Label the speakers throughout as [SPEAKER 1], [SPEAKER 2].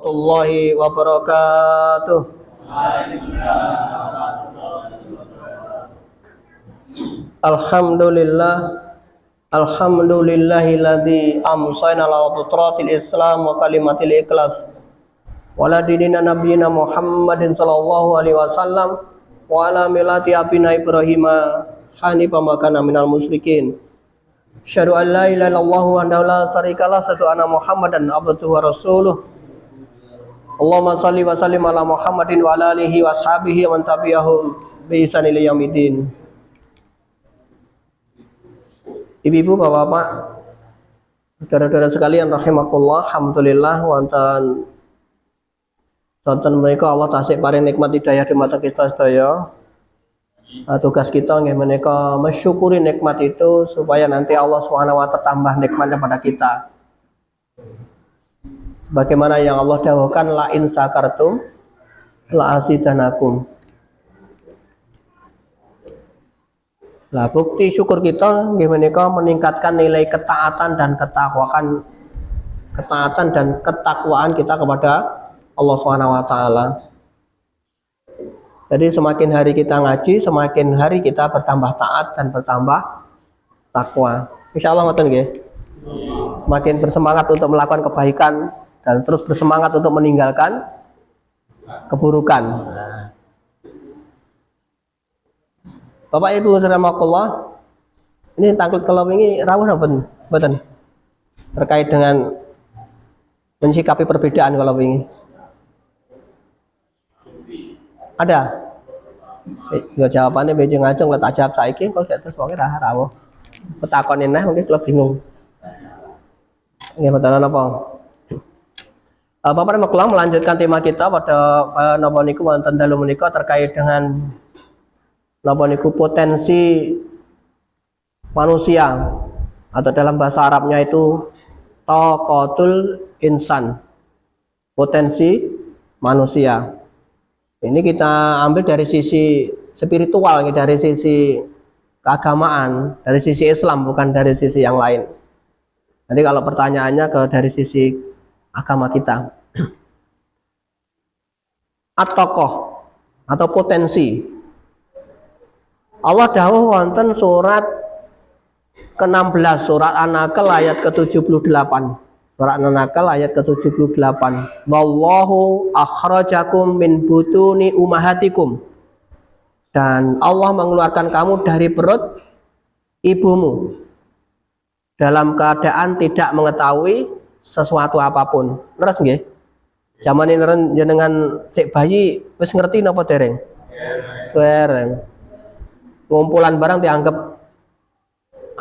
[SPEAKER 1] Warahmatullahi wabarakatuh. Alhamdulillah. Alhamdulillahilladzi amsayna ala fitratil Islam wa kalimatil ikhlas. Wala dinina nabiyina Muhammadin sallallahu alaihi wasallam wa ala millati abina Ibrahim hanifan ma kana minal musyrikin. Asyhadu an la ilaha illallah wa la syarikalah, asyhadu anna Muhammadan abduhu wa rasuluh. Allahumma shalli wa sallim ala Muhammadin wa ala alihi wa ashabihi wa man tabi'ahum bi ihsan ila yaumil. Ibu-ibu, bapak-bapak, saudara-saudara sekalian rahimakumullah, alhamdulillah wonten menika Allah tasik paring nikmat hidayah di mata kita sedaya. Tugas kita nggih menika mensyukuri nikmat itu supaya nanti Allah Subhanahu wa taala tambah nikmatnya pada kita. Sebagaimana yang Allah dawuhkan, la in sakartum la azidanakum. Lah bukti syukur kita nggih menika meningkatkan nilai ketaatan dan ketakwaan kita kepada Allah Subhanahu wa taala. Jadi semakin hari kita ngaji, semakin hari kita bertambah taat dan bertambah takwa. Insyaallah ngoten nggih. Semakin bersemangat untuk melakukan kebaikan dan terus bersemangat untuk meninggalkan keburukan. Bapak Ibu rahimakumullah, ini tangklet kalau ini rawuh napa mboten? Terkait dengan mensikapi perbedaan kalau ini. Ada? Ya jawabannya bejo ngajeng kok tak jawab saiki kok gak terus wong rawuh. Petakone neh mungkin kalau bingung. Nggih mboten napa. Bapak Ibu melanjutkan tema kita pada napa niku wonten dalu menika terkait dengan napa niku potensi manusia, atau dalam bahasa Arabnya itu taqatul insan. Potensi manusia. Ini kita ambil dari sisi spiritual, dari sisi keagamaan, dari sisi Islam, bukan dari sisi yang lain. Nanti kalau pertanyaannya dari sisi agama kita. At-tokoh atau potensi. Allah dawuh wonten surat ke-16, surat An-Nahl ayat ke-78. Surat An-Nahl ayat ke-78. Wallahu akhrajakum min butuni ummahatikum. Dan Allah mengeluarkan kamu dari perut ibumu dalam keadaan tidak mengetahui sesuatu apapun. Leres nggih? Zaman ini jenengan sik bayi wis ngerti napa dereng? Dereng. Ngumpulan barang dianggap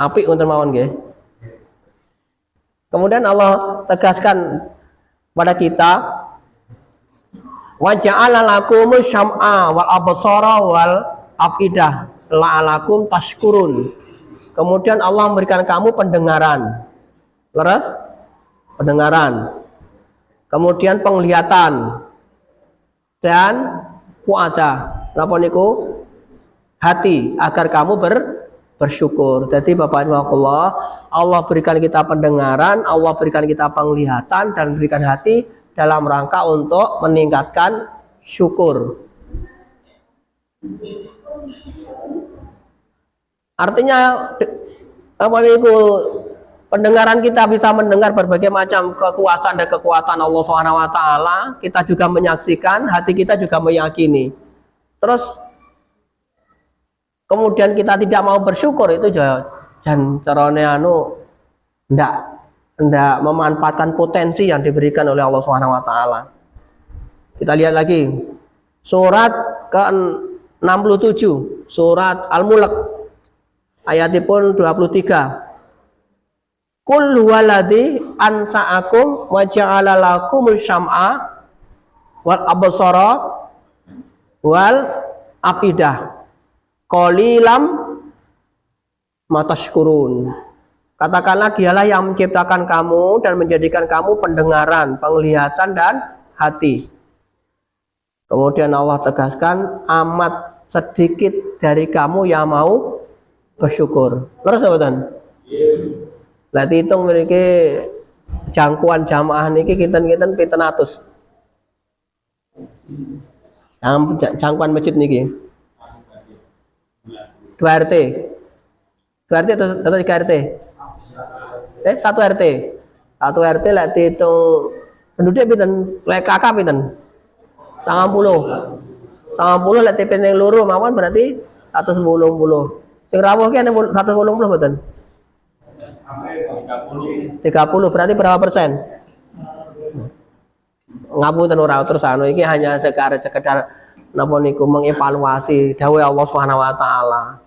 [SPEAKER 1] apik untuk mawon nggih. Kemudian Allah tegaskan pada kita, wa ja'ala lakumus syam'a wal absara wal afidah la'alakum tashkurun. Kemudian Allah memberikan kamu pendengaran. Leres? Pendengaran. Kemudian penglihatan dan fuada. Napa niku? Hati, agar kamu bersyukur. Jadi Bapak Ibu, Allah berikan kita pendengaran, Allah berikan kita penglihatan dan berikan hati dalam rangka untuk meningkatkan syukur. Artinya apa niku? Pendengaran kita bisa mendengar berbagai macam kekuasaan dan kekuatan Allah Subhanahu wa taala, kita juga menyaksikan, hati kita juga meyakini. Terus kemudian kita tidak mau bersyukur, itu jan carane ndak memanfaatkan potensi yang diberikan oleh Allah Subhanahu wa taala. Kita lihat lagi surat ke-67, surat Al-Mulk ayatipun 23. Qul huwaladzi ansa'akum wa ja'ala lakumul syam'a wal absara wal afidah qalilam matashkurun. Katakanlah dialah yang menciptakan kamu dan menjadikan kamu pendengaran, penglihatan dan hati. Kemudian Allah tegaskan, amat sedikit dari kamu yang mau bersyukur. Terus sahabat? Lah hitung mriki jangkauan jamaah niki kinten-kinten 700. Jangkauan masjid niki 2 RT. 2 RT atau 3 RT? 1 RT. 1 RT lek dihitung penduduk pinten? Lek kakak pinten? 90. 90 lek tipe ning loro mawon berarti 180. Sing rawuh ki ana 180 mboten? 30 berarti berapa persen? Ngapunten ora terus anu iki hanya sekedar napa niku mengevaluasi dawuh Allah Subhanahu wa taala.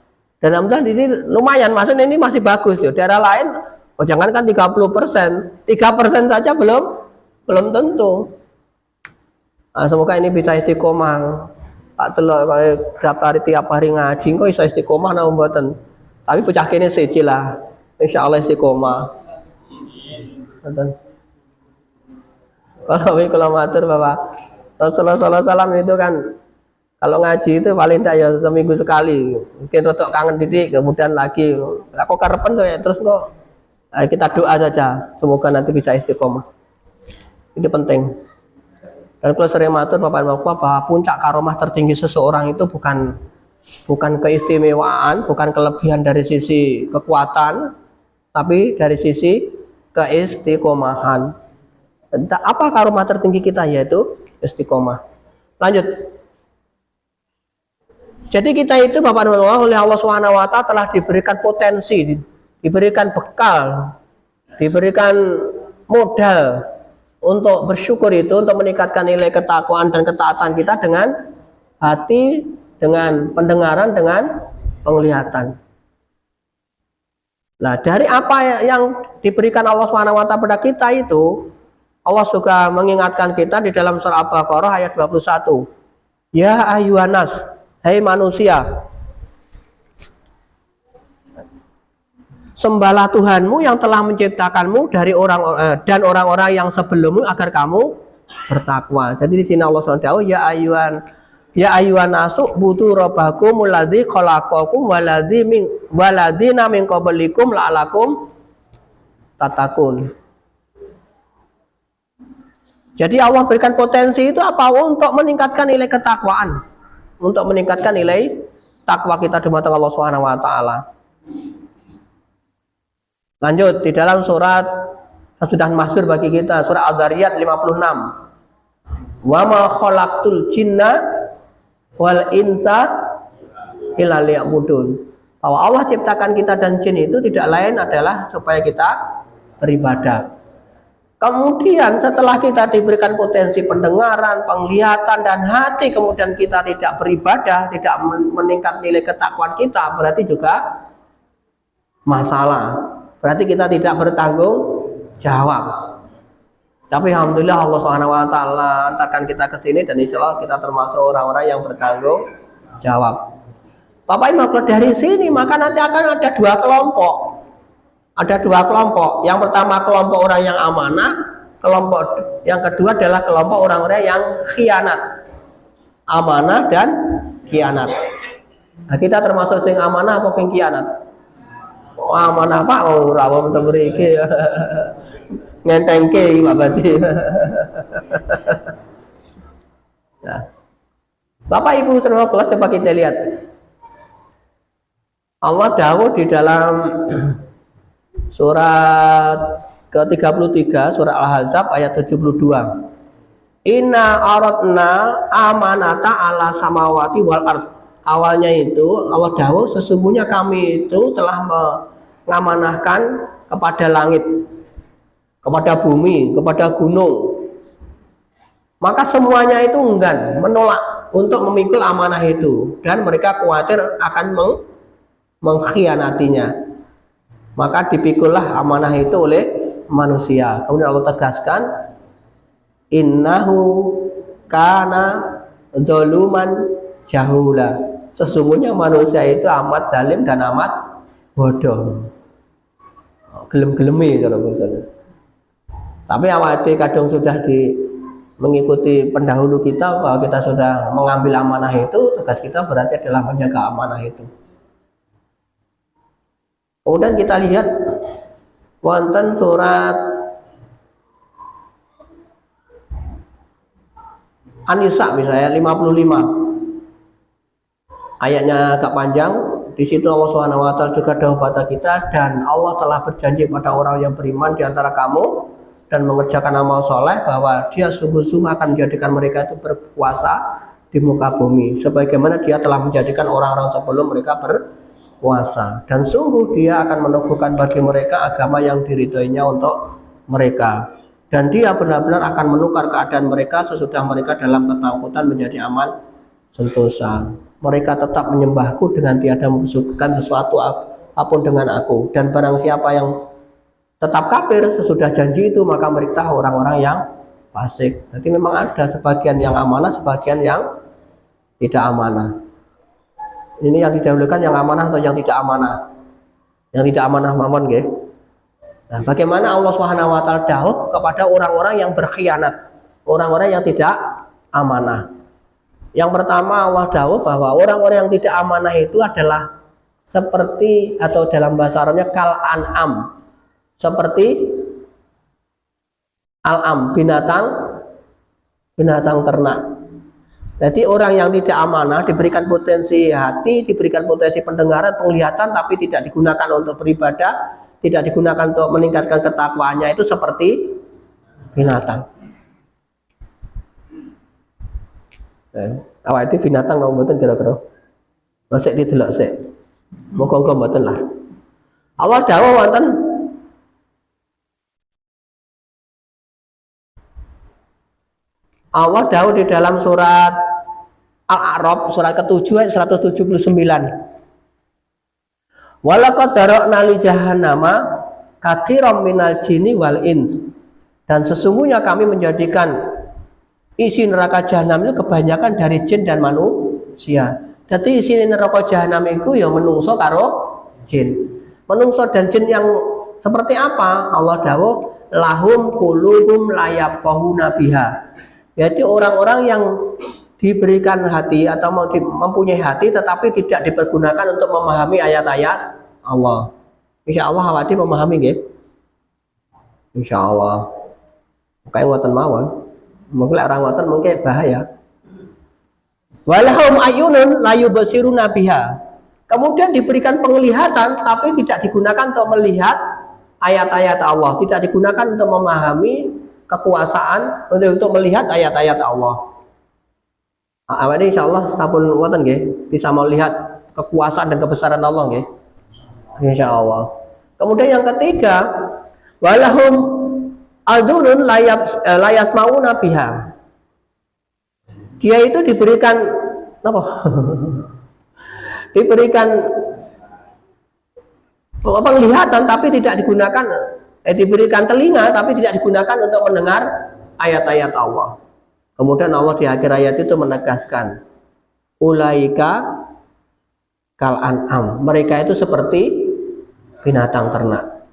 [SPEAKER 1] Dan alhamdulillah ini lumayan, maksudnya ini masih bagus ya. Daerah lain oh jangankan 30%, 3% saja belum tentu. Nah, semoga ini bisa istiqomah. Tak telok kayak daftar tiap hari ngaji kok iso istiqomah napa mboten. Tapi bocah kene siji lah. Insyaallah istiqomah. Ngoten. Kalau matur Bapak Rasulullah SAW itu kan kalau ngaji itu paling tidak ya seminggu sekali, mungkin rotok kangen didik, kemudian lagi aku karepen ya terus kok kita doa saja semoga nanti bisa istiqomah. Ini penting. Dan kalau sering matur Bapak Ibu bahwa puncak karomah tertinggi seseorang itu bukan keistimewaan, bukan kelebihan dari sisi kekuatan, tapi dari sisi keistiqomahan. Apa karomah tertinggi kita? Yaitu istiqomah. Lanjut. Jadi kita itu Bapak dan Ibu oleh Allah SWT telah diberikan potensi, diberikan bekal, diberikan modal untuk bersyukur itu, untuk meningkatkan nilai ketakwaan dan ketaatan kita dengan hati, dengan pendengaran, dengan penglihatan. Nah, dari apa yang diberikan Allah SWT pada kita itu, Allah juga mengingatkan kita di dalam surah Al-Baqarah ayat 21. Ya ayyuhanas, hai manusia, sembahlah Tuhanmu yang telah menciptakanmu dari orang-orang yang sebelummu agar kamu bertakwa. Jadi di sini Allah SWT ya ayyuhan nasu butu rabbakumul ladzi khalaqakum waladina min qablikum la'alakum tatakun. Jadi Allah berikan potensi itu apa? Untuk meningkatkan nilai ketakwaan, untuk meningkatkan nilai takwa kita di mata Allah Subhanahu wa taala. Lanjut di dalam surat yang sudah masyhur bagi kita, surah Al-Dzariyat 56. Wa ma khalaqtul jinna wal insa illa liya'budun. Bahwa Allah ciptakan kita dan jin itu tidak lain adalah supaya kita beribadah. Kemudian setelah kita diberikan potensi pendengaran, penglihatan, dan hati, kemudian kita tidak beribadah, tidak meningkat nilai ketakwaan kita, berarti juga masalah. Berarti kita tidak bertanggung jawab. Tapi alhamdulillah Allah SWT antarkan kita ke sini dan insya Allah kita termasuk orang-orang yang bertanggung jawab. Bapak Ibu, kalau dari sini maka nanti akan ada dua kelompok. Ada dua kelompok. Yang pertama kelompok orang yang amanah, kelompok yang kedua adalah kelompok orang-orang yang khianat. Amanah dan khianat. Nah, kita termasuk sing amanah apa sing khianat? Oh, amanah Pak, oh ora wonten mriki. Ngentengke iki Pak Badi. Nah. Bapak Ibu terima kasih, coba kita lihat. Allah dawuh di dalam surat ke-33 surah Al-Ahzab ayat 72. Inna aradna amanata ala samawati wal ard. Awalnya itu Allah dawuh sesungguhnya kami itu telah mengamanahkan kepada langit, kepada bumi, kepada gunung. Maka semuanya itu enggan, menolak untuk memikul amanah itu dan mereka khawatir akan mengkhianatinya. Maka dipikullah amanah itu oleh manusia. Kemudian Allah tegaskan, innahu kana zaluman jahula. Sesungguhnya manusia itu amat zalim dan amat bodoh. Gelem-gelemi kalau misalnya. Tapi awake kadang sudah mengikuti pendahulu kita bahwa kita sudah mengambil amanah itu, tugas kita berarti adalah menjaga amanah itu. Kemudian kita lihat wonten surat An-Nisa misalnya 55. Ayatnya agak panjang. Di situ Allah Subhanahu wa taala juga dahulu pada kita, dan Allah telah berjanji pada orang yang beriman di antara kamu dan mengerjakan amal soleh bahwa dia sungguh-sungguh akan menjadikan mereka itu berkuasa di muka bumi sebagaimana dia telah menjadikan orang-orang sebelum mereka berkuasa, dan sungguh dia akan meneguhkan bagi mereka agama yang diridhoinya untuk mereka, dan dia benar-benar akan menukar keadaan mereka sesudah mereka dalam ketakutan menjadi aman sentosa. Mereka tetap menyembahku dengan tiada mempersekutukan sesuatu apapun dengan aku, dan barang siapa yang tetap kafir sesudah janji itu maka mereka orang-orang yang fasik. Jadi memang ada sebagian yang amanah, sebagian yang tidak amanah. Ini yang didahulukan yang amanah atau yang tidak amanah? Yang tidak amanah mamon, nggih. Nah, bagaimana Allah Subhanahu wa taala dawuh kepada orang-orang yang berkhianat, orang-orang yang tidak amanah? Yang pertama Allah dawuh bahwa orang-orang yang tidak amanah itu adalah seperti, atau dalam bahasa Arabnya kal an'am, seperti al-am, binatang ternak. Jadi orang yang tidak amanah diberikan potensi hati, diberikan potensi pendengaran, penglihatan, tapi tidak digunakan untuk beribadah, tidak digunakan untuk meningkatkan ketakwaannya, itu seperti binatang. Awak itu binatang nomor mboten kira-kira. Masih didelok sik. Moga-moga mboten lah. Allah dawuh wonten di dalam surat Al-A'raf surat ke-7 ayat 179. Walaqad dara'na li jahannama katsiran minal jinni wal ins. Dan sesungguhnya kami menjadikan isi neraka jahanam itu kebanyakan dari jin dan manusia. Jadi isi neraka jahanam itu ya menungso karo jin. Menungso dan jin yang seperti apa? Allah dawuh lahum qulubum la yafqahuna biha. Yaitu orang-orang yang diberikan hati atau mempunyai hati tetapi tidak dipergunakan untuk memahami ayat-ayat Allah. Insya Allah awake memahami nggih. Insya Allah. Kayak ngoten mawon. Mungkin orang ngoten mungkin bahaya. Walahum ayunun la yubsiruna biha. Kemudian diberikan penglihatan tapi tidak digunakan untuk melihat ayat-ayat Allah, tidak digunakan untuk memahami kekuasaan, untuk melihat ayat-ayat Allah. Awak ini insyaallah sampun ngoten nggih, bisa melihat kekuasaan dan kebesaran Allah nggih. Insyaallah. Kemudian yang ketiga, walahum adunun layas mauna biha. Dia itu diberikan apa? Diberikan penglihatan tapi tidak digunakan, diberikan telinga tapi tidak digunakan untuk mendengar ayat-ayat Allah. Kemudian Allah di akhir ayat itu menegaskan ulaika kal an'am, mereka itu seperti binatang ternak.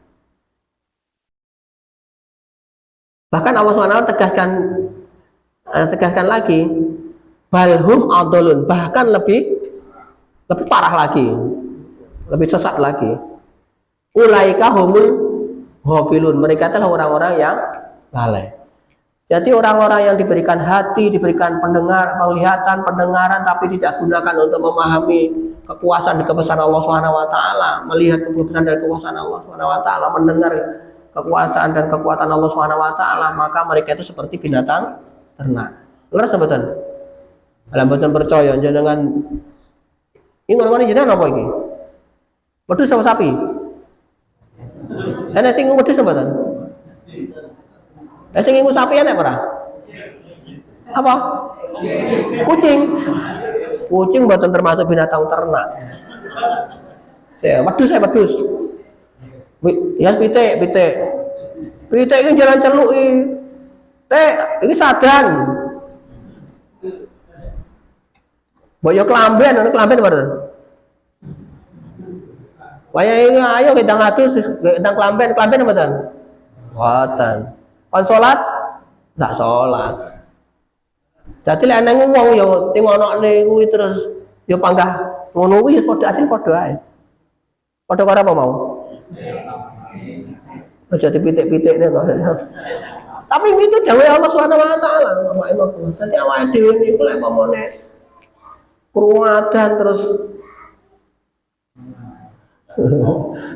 [SPEAKER 1] Bahkan Allah SWT tegaskan lagi balhum adolun, bahkan lebih parah lagi, lebih sesat lagi. Ulaika humul ghafilun, mereka adalah orang-orang yang lalai. Jadi orang-orang yang diberikan hati, diberikan penglihatan, pendengaran, tapi tidak gunakan untuk memahami kekuasaan dan kebesaran Allah Subhanahu wa taala, melihat kebesaran dan kekuasaan Allah Subhanahu wa taala, mendengar kekuasaan dan kekuatan Allah Subhanahu wa taala, maka mereka itu seperti binatang ternak. Leres mboten? Lah mboten percaya jenengan ini ngono-ngono jenengan apa iki? Wedhus sama sapi? Ana sing wedhus mboten? Sing ngingu sapi enak ora? Apa? Kucing. Kucing mboten termasuk binatang ternak. Wedhus. Ya pitik. Pitik iki jalan celuki. Iki sadan. Boyo klamben, ana klamben mboten? Waya iki ayo kita ngatus, kita klamben mboten? Mboten. Kon salat? Ndak salat. Dadi lek ana wong ya ning onokne kuwi terus ya panggah ngono kuwi ya padha ae. Padha karo apa mau? Aja dipitik-pitikne kok. Tapi itu dawuh Allah Subhanahu wa taala, awake makhluk. Dadi awake dhewe niku lek pomone krungu adzan terus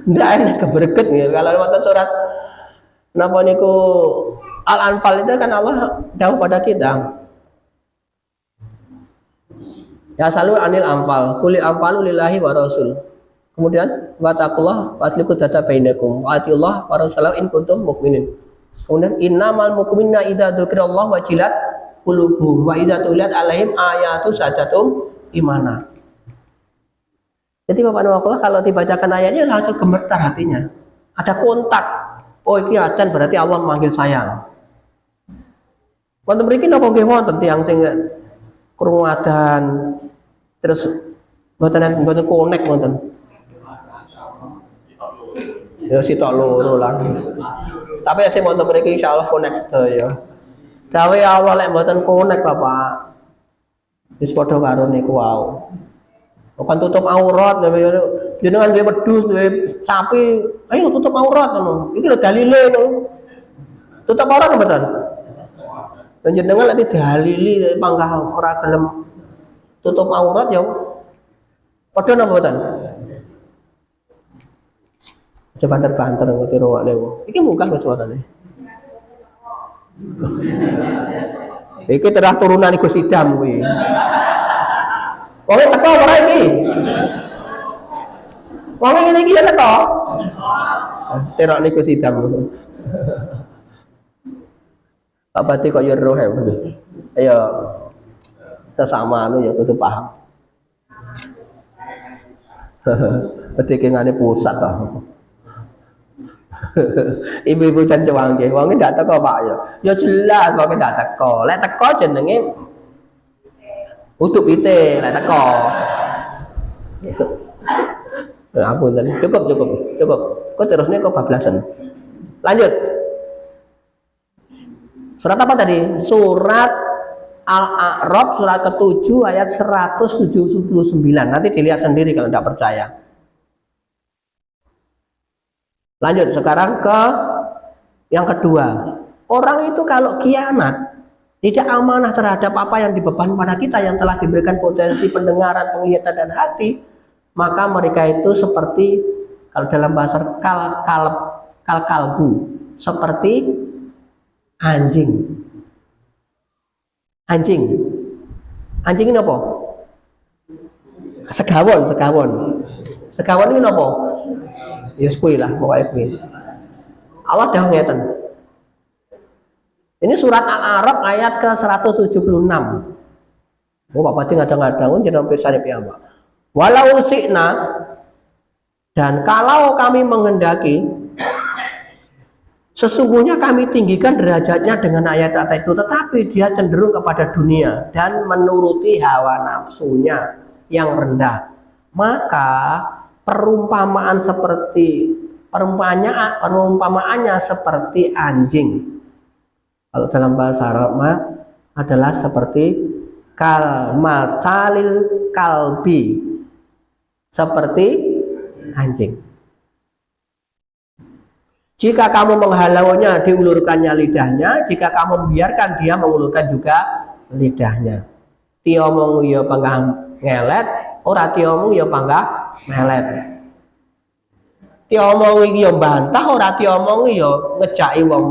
[SPEAKER 1] ndak enak kebereket ya. Kalau wonten surat napa niku Al-Anfal itu kan Allah dawuh pada kita. Ya salur anil ampal, kulil ampalu lillahi wa rasul. Kemudian wattaqullah wasliku data bainakum wa atiullah wa rasulahu in kuntum mukminin. Kemudian innamal mukminuna idza dzukirallahu wajilat qulubuhum wa idza tuliyat alaihim ayatu sadatum imana. Jadi Bapak Nawakullah kalau dibacakan ayatnya langsung gemetar hatinya. Ada kontak. Oh iki adzan berarti Allah memanggil saya. Wonten mriki napa nggih wonten tiyang sing krungu adzan terus mboten konek wonten. Ya sitok loro lah. Tapi sing wonten mriki insyaallah konek sedaya. Dawuh Allah lek mboten konek Bapak. Wis padha karo niku wae. Bukan tutup aurat, jenengan duwe wedhus, duwe sapi, ayo tutup aurat ngono. Iki lho dalile ngono. Tutup aurat mboten? Jenengan lek dalili panggah ora gelem tutup aurat ya. Padha napa mboten? Coba banter ngerti rungokne kok. Iki munggah kok suarane. Iki terah turunan Gus Idam kuwi. Wong teko ora iki? Wong ngene iki ya teko. Terok niku Idam. Apa bati kok yo roh ya. Ayo sesama anu ya kudu paham. Peti kengane pusat toh. Ibu-ibu jan cewangke, wong ndak teko Pak ya. Ya jelas wong ndak teko. Lek teko jenenge utuh pite lek teko. Ampun tadi. Cukup. Kok terusnya kok bablasan. Lanjut. Surat apa tadi? Surat Al-A'raf surat ke-7 ayat 179. Nanti dilihat sendiri kalau tidak percaya. Lanjut sekarang ke yang kedua. Orang itu kalau kiamat tidak amanah terhadap apa yang dibeban pada kita yang telah diberikan potensi pendengaran, penglihatan dan hati, maka mereka itu seperti kalau dalam bahasa kalbu, seperti anjing. Anjing ini apa? Segawon ini apa? Ya kuwi lah pokoknya kuwi. Allah dah ngeten. Ini surat Al-A'raf ayat ke-176. Oh Bapak tinggal ngadang-ngadang jeneng pirsane piyambak. Walau si'na, dan kalau kami menghendaki, sesungguhnya kami tinggikan derajatnya dengan ayat-ayat itu, tetapi dia cenderung kepada dunia dan menuruti hawa nafsunya yang rendah. Maka perumpamaannya seperti anjing. Kalau dalam bahasa Arab adalah seperti kalmasalil kalbi, seperti anjing. Jika kamu menghalaunya, diulurkannya lidahnya. Jika kamu membiarkan, dia mengulurkan juga lidahnya. Tiomong ya panggah ngelet, ora tiomong ya panggah melet. Tiomong ya bantah, ora tiomong ya ngejaki wong.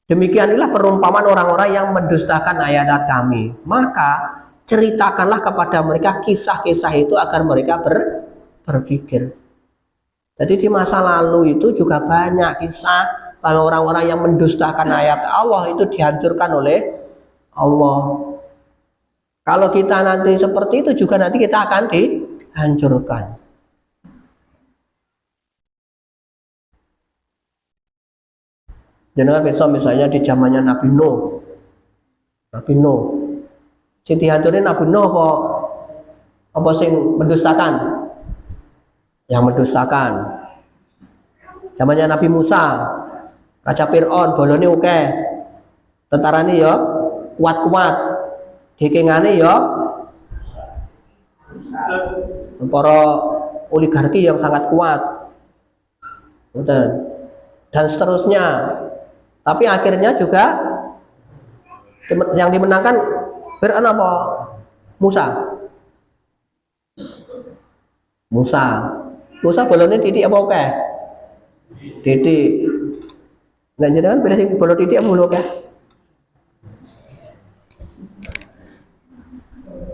[SPEAKER 1] Demikianilah perumpamaan orang-orang yang mendustakan ayat kami. Maka ceritakanlah kepada mereka kisah-kisah itu agar mereka berpikir. Jadi di masa lalu itu juga banyak kisah kalau orang-orang yang mendustakan ayat Allah itu dihancurkan oleh Allah. Kalau kita nanti seperti itu juga nanti kita akan dihancurkan. Jangan besok misalnya di zamannya Nabi Nuh. Sing dihancurin Nabi Nuh kok apa sing mendustakan? Yang mendustakan. Zamannya Nabi Musa, Raja Fir'aun bolone oke. Tentarane ya kuat-kuat. Dikengane ya para oligarki yang sangat kuat. dan seterusnya. Tapi akhirnya juga yang dimenangkan Fir'aun apa? Musa bolone titik apa oke? Titik. Nah jenengan pilih sing bolon titik apa oke?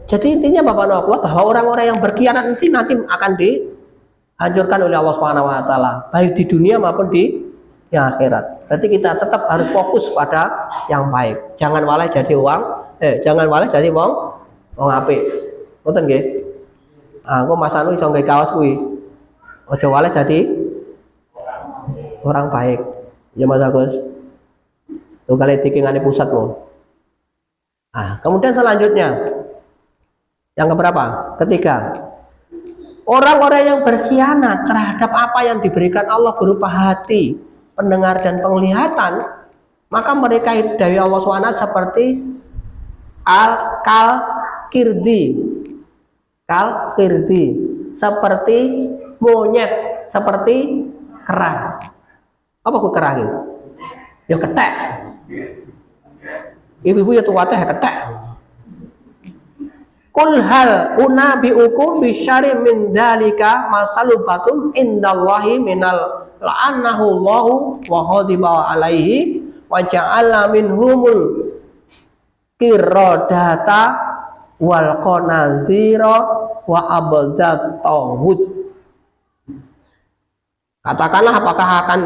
[SPEAKER 1] Jadi intinya Bapak Allah bahwa orang-orang yang berkhianat nanti akan dihancurkan oleh Allah Subhanahu wa taala, baik di dunia maupun di akhirat. Jadi kita tetap harus fokus pada yang baik. Jangan malah jadi wong apik. Ngoten nggih. Engko Mas Anu iso nggawe kaos kuwi. Aja malah jadi orang baik. Ya Mas Agus. Tuh kali dikingane pusatmu. Kemudian selanjutnya yang keberapa? Ketiga, orang-orang yang berkhianat terhadap apa yang diberikan Allah berupa hati, pendengar dan penglihatan, maka mereka itu dari Allah SWT seperti kal-kirdi, seperti monyet, seperti kera. Apa ku kera gitu? Ya ketek. Ibu-ibu ya tuwateh ketek. Kul hal unabiukum bisyari min dalika masalubatum indallahi minal la'annahu Allahu wa ghadiba alaihi wa ja'ala minhumul qiradata wal qanazira wa abdat tawhud. Katakanlah apakah akan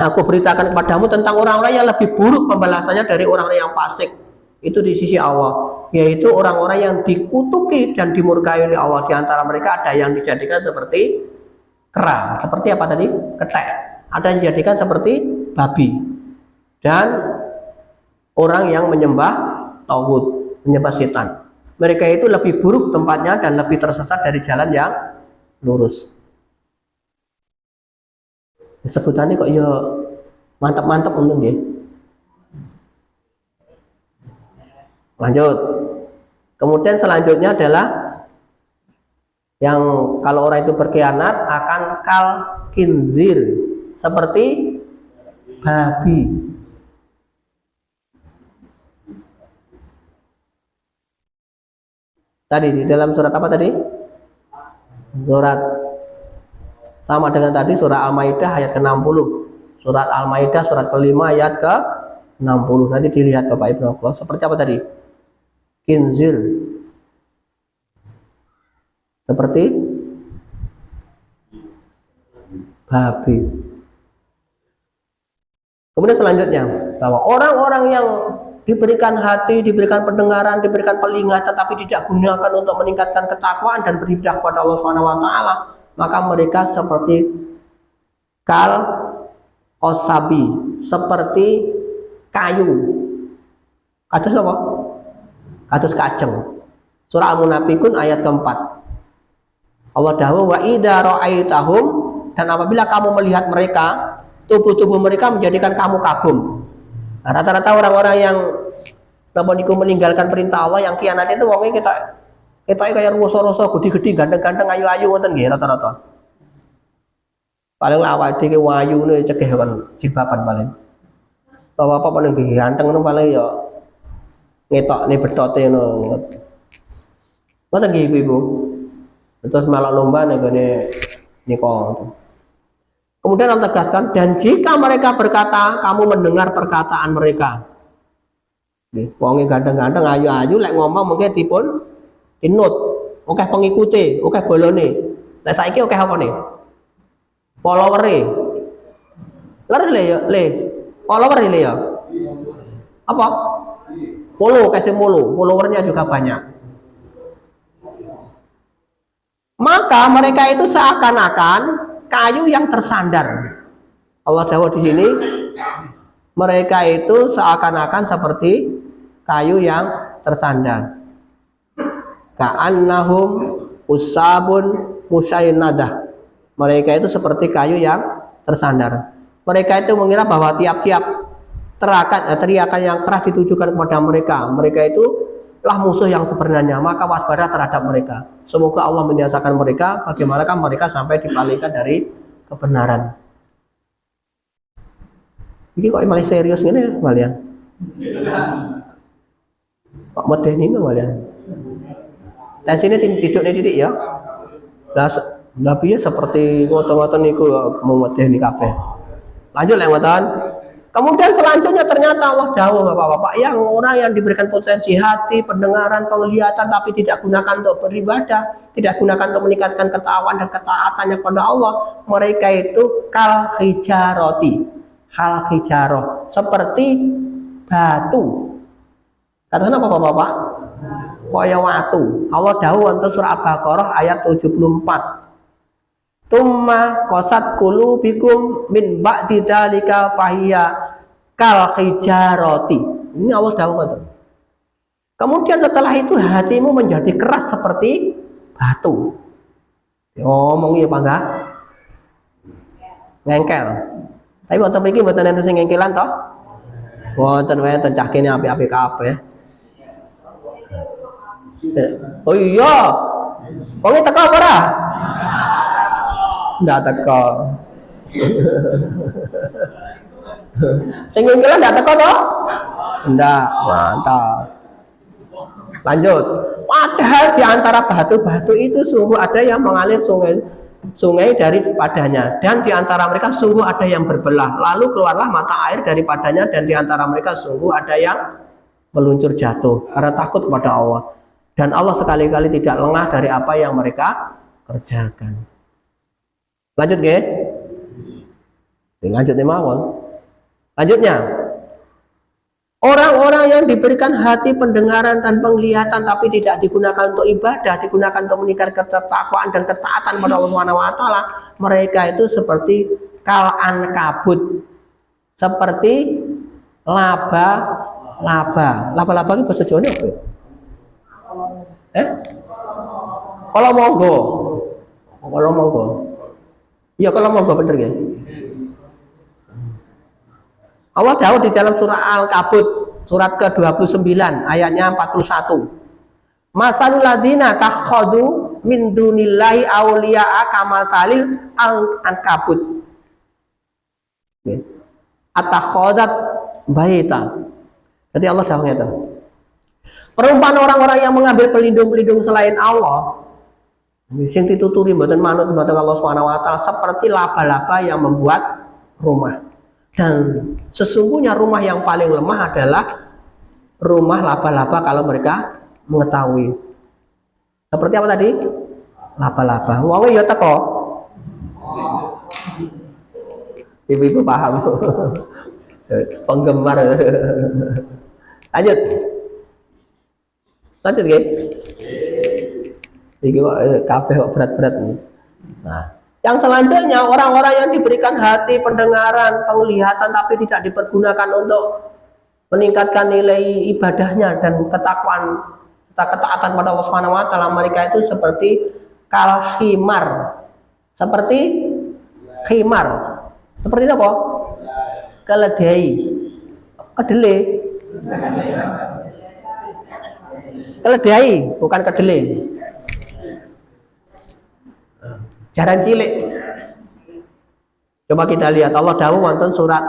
[SPEAKER 1] aku beritakan kepadamu tentang orang-orang yang lebih buruk pembalasannya dari orang-orang yang fasik itu di sisi Allah, yaitu orang-orang yang dikutuki dan dimurkai oleh Allah. Di antara mereka ada yang dijadikan seperti kera, seperti apa tadi? Ketek. Ada yang dijadikan seperti babi, dan orang yang menyembah tauhid, menyembah setan. Mereka itu lebih buruk tempatnya dan lebih tersesat dari jalan yang lurus. Sebutannya kok ya mantap-mantap untung ya. Lanjut. Kemudian selanjutnya adalah yang kalau orang itu berkhianat akan kal kinzir, seperti babi. Tadi di dalam surat apa tadi? Surat sama dengan tadi surah Al-Maidah ayat ke-60. Surat Al-Maidah surat kelima ayat ke-60. Nanti dilihat Bapak Ibu Allah seperti apa tadi? Kinzir, seperti babi. Kemudian selanjutnya bahwa orang-orang yang diberikan hati, diberikan pendengaran, diberikan telinga, tetapi tidak gunakan untuk meningkatkan ketakwaan dan beribadah kepada Allah Subhanahu wa taala, maka mereka seperti kal osabi, seperti kayu. Kados apa? Kados kajeng. Surah Al-Munafiqun ayat keempat. Allah dawuh wa idza ra'aitahum, dan apabila kamu melihat mereka, tubuh-tubuh mereka menjadikan kamu kagum. Nah, rata-rata orang-orang yang meninggalkan perintah Allah, yang khianat itu wongnya kita kayak ruso-ruso, gede-gede, ganteng-ganteng, ayu-ayu ngoten nggih rata-rata. Paling awake dhewe wayune cegah kan jilbaban paling. Bapak paling ganteng ngono paling ya ngetokne bethote ngono. Ngoten nggih Ibu-ibu. Terus malah lomba nih niko. Kemudian Allah tegaskan, dan jika mereka berkata, kamu mendengar perkataan mereka. Wonge ganteng-ganteng, ayu-ayu, lek ngomong mungkin dipun tinut, oke pengikuti, oke bolone. Lek saiki oke apa nih? Followere. Lalu follower le ya. Apa? Follow, kasih followernya juga banyak. Maka mereka itu seakan-akan kayu yang tersandar. Allah jawab di sini, mereka itu seakan-akan seperti kayu yang tersandar. Ka'annahum usabun musaynadah. Mereka itu seperti kayu yang tersandar. Mereka itu mengira bahwa tiap-tiap teriakan yang keras ditujukan kepada mereka. Mereka itu lah musuh yang sebenarnya, maka waspada terhadap mereka. Semoga Allah membinasakan mereka. Bagaimanakah mereka sampai dipalingkan dari kebenaran. Ini kok malah serius ngene malian. Pak medeni malian. Tensine tidukne titik ya. Lah piye seperti ngoten-ngoten niku mau medeni kabeh. Lanjut lek ngoten. Kemudian selanjutnya ternyata Allah dawuh Bapak-bapak, yang orang yang diberikan potensi hati, pendengaran, penglihatan tapi tidak gunakan untuk beribadah, tidak gunakan untuk meningkatkan ketakwaan dan ketaatannya kepada Allah, mereka itu kal hijaroti, hal hijaroh, seperti batu. Katakan apa Bapak-bapak? Kaya watu. Allah dawuh wonten surah Al-Baqarah ayat 74. Tumma qasat qulubikum min ba'di dzalika fahiya kal hijarati. Ini Allah dawuh ngoten. Kemudian setelah itu hatimu menjadi keras seperti batu. Ngomong ya Pak enggak? Ngengkel. Tapi wonten mriki mboten enten sing ngengkelan toh? Wonten wae ten cah kene apik-apik kabeh. Oh iya. Wong teko apa ora? Nggak teko. Sing ngengkelan nggak teko toh? Nggak, mantap. Lanjut. Padahal di antara batu-batu itu sungguh ada yang mengalir sungai daripadanya, dan di antara mereka sungguh ada yang berbelah. Lalu keluarlah mata air daripadanya, dan di antara mereka sungguh ada yang meluncur jatuh karena takut kepada Allah. Dan Allah sekali-kali tidak lengah dari apa yang mereka kerjakan. Lanjut nggih? Lanjut nih mawon. Lanjutnya, orang-orang yang diberikan hati, pendengaran dan penglihatan tapi tidak digunakan untuk ibadah, digunakan untuk meningkatkan ketakwaan dan ketaatan pada Allah Subhanahu wa taala, mereka itu seperti kal ankabut. Seperti laba-laba. Laba-laba itu bahasa Jawa apa ya? Kalau monggo. Kalau monggo. Iya kalau monggo bener ya. Allah dawuh di dalam surah Al-Kabut surat ke-29 ayatnya 41. Masalul ladzina takhadu min dunillahi auliya'a kamasalil al-ankabut. Atakhadat baita. Jadi Allah dawuh ngeten. Perumpamaan orang-orang yang mengambil pelindung-pelindung selain Allah, sing dituturi mboten manut dumateng Allah Subhanahu wa taala, seperti laba-laba yang membuat rumah. Dan sesungguhnya rumah yang paling lemah adalah rumah laba-laba kalau mereka mengetahui. Seperti apa tadi? Laba-laba. Wong ya teko. Ibu-ibu paham. Penggemar. Lanjut. Lanjut nggih. Iki kok kabeh kok berat-berat. Nah, yang selanjutnya orang-orang yang diberikan hati, pendengaran, penglihatan tapi tidak dipergunakan untuk meningkatkan nilai ibadahnya dan ketakwaan serta ketaatan pada Allah Subhanahu wa taala, mereka itu seperti kal khimar. Seperti khimar. Seperti apa? Keledai. Kedelai. Keledai, bukan kedelai. Jaran cilik. Coba kita lihat Allah dawuh wonten surat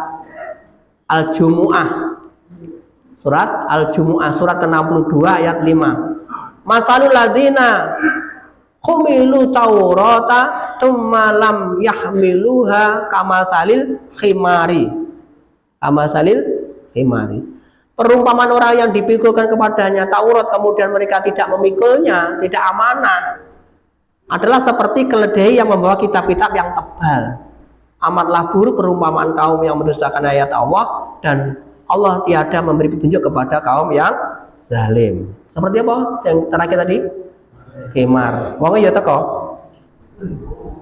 [SPEAKER 1] Al-Jumu'ah. Surat Al-Jumu'ah surat ke-62 ayat 5. Masalul ladzina humilu taurata tsumma lam yahmiluha kamasalil khimari. Kamasalil khimari. Perumpamaan orang yang dipikulkan kepadanya Taurat kemudian mereka tidak memikulnya, tidak amanah, adalah seperti keledai yang membawa kitab-kitab yang tebal. Amatlah buruk perumpamaan kaum yang mendustakan ayat Allah, dan Allah tiada memberi petunjuk kepada kaum yang zalim. Seperti apa? Yang terakhir tadi? Khimar. Wong ya teko.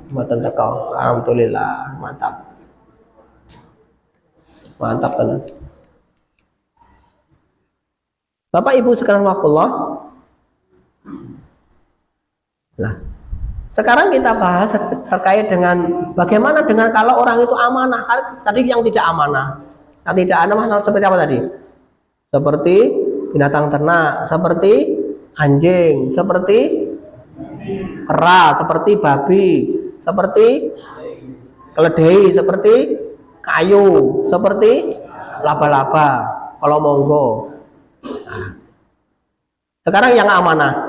[SPEAKER 1] Mboten teko. Alhamdulillah, mantap. Mantap tenan. Bapak Ibu sekalian wakullah. Nah, sekarang kita bahas terkait dengan bagaimana dengan kalau orang itu amanah. Tadi yang tidak amanah. Yang tidak amanah seperti apa tadi? Seperti binatang ternak, seperti anjing, seperti kera, seperti babi, seperti keledai, seperti kayu seperti laba-laba kalau monggo. Nah, sekarang yang amanah